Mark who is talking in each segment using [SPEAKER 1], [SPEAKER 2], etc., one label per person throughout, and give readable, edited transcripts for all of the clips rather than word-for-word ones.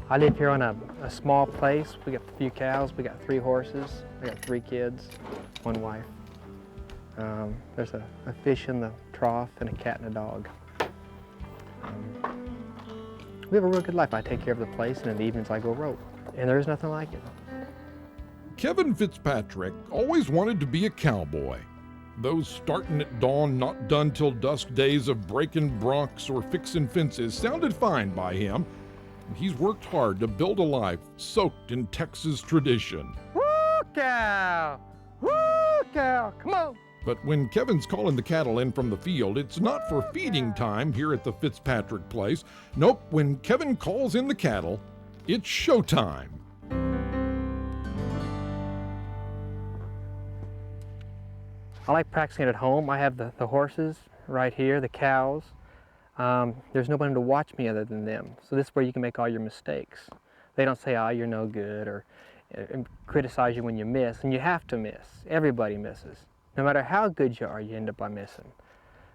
[SPEAKER 1] I live here on a small place. We got a few cows, we got 3 horses, I got 3 kids, 1 wife. There's a fish in the trough and a cat and a dog. We have a real good life. I take care of the place, and in the evenings I go rope. And there's nothing like it.
[SPEAKER 2] Kevin Fitzpatrick always wanted to be a cowboy. Those starting at dawn, not done till dusk days of breaking broncs or fixing fences sounded fine by him. He's worked hard to build a life soaked in Texas tradition.
[SPEAKER 1] Woo, cow! Woo, cow! Come on!
[SPEAKER 2] But when Kevin's calling the cattle in from the field, it's not for feeding time here at the Fitzpatrick place. Nope, when Kevin calls in the cattle, it's showtime.
[SPEAKER 1] I like practicing at home. I have the horses right here, the cows. There's nobody to watch me other than them. So this is where you can make all your mistakes. They don't say, oh, you're no good, or criticize you when you miss, and you have to miss. Everybody misses. No matter how good you are, you end up by missing.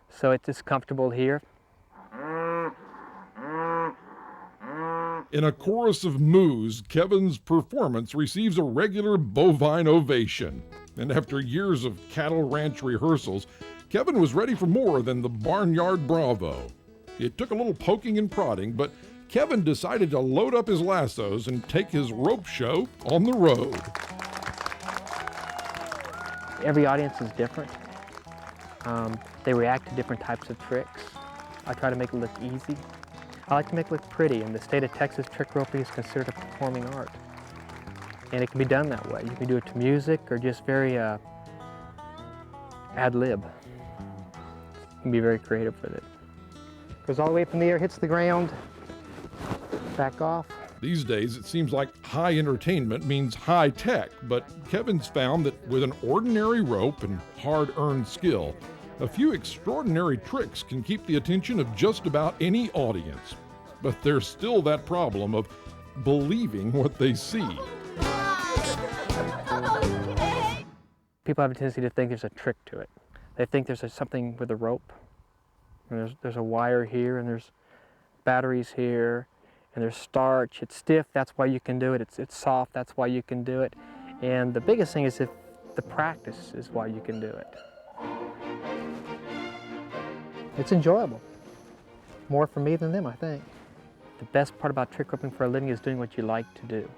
[SPEAKER 1] So it's just comfortable here.
[SPEAKER 2] In a chorus of moos, Kevin's performance receives a regular bovine ovation. And after years of cattle ranch rehearsals, Kevin was ready for more than the barnyard bravo. It took a little poking and prodding, but Kevin decided to load up his lassos and take his rope show on the road.
[SPEAKER 1] Every audience is different. They react to different types of tricks. I try to make it look easy. I like to make it look pretty. In the state of Texas, trick roping is considered a performing art. And it can be done that way. You can do it to music or just very ad-lib. You can be very creative with it. Goes all the way from the air, hits the ground, back off.
[SPEAKER 2] These days, it seems like high entertainment means high tech, but Kevin's found that with an ordinary rope and hard-earned skill, a few extraordinary tricks can keep the attention of just about any audience. But there's still that problem of believing what they see.
[SPEAKER 1] People have a tendency to think there's a trick to it. They think there's something with a rope. And there's a wire here, and there's batteries here, and there's starch. It's stiff, that's why you can do it. It's soft, that's why you can do it. And the biggest thing is if the practice is why you can do it. It's enjoyable. More for me than them, I think. The best part about trick roping for a living is doing what you like to do.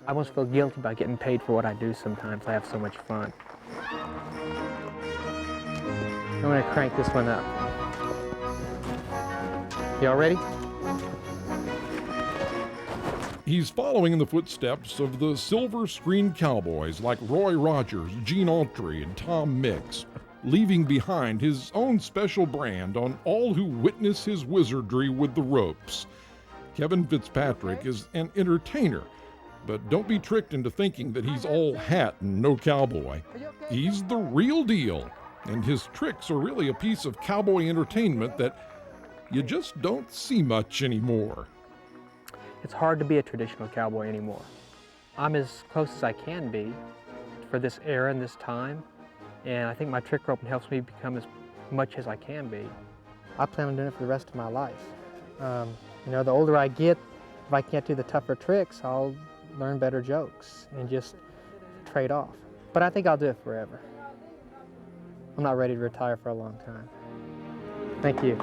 [SPEAKER 1] I almost feel guilty about getting paid for what I do sometimes. I have so much fun. I'm going to crank this one up. Y'all ready?
[SPEAKER 2] He's following in the footsteps of the silver screen cowboys like Roy Rogers, Gene Autry, and Tom Mix, leaving behind his own special brand on all who witness his wizardry with the ropes. Kevin Fitzpatrick is an entertainer, but don't be tricked into thinking that he's all hat and no cowboy. He's the real deal, and his tricks are really a piece of cowboy entertainment that you just don't see much anymore.
[SPEAKER 1] It's hard to be a traditional cowboy anymore. I'm as close as I can be for this era and this time, and I think my trick roping helps me become as much as I can be. I plan on doing it for the rest of my life. You know, the older I get, if I can't do the tougher tricks, I'll learn better jokes and just trade off. But I think I'll do it forever. I'm not ready to retire for a long time. Thank you.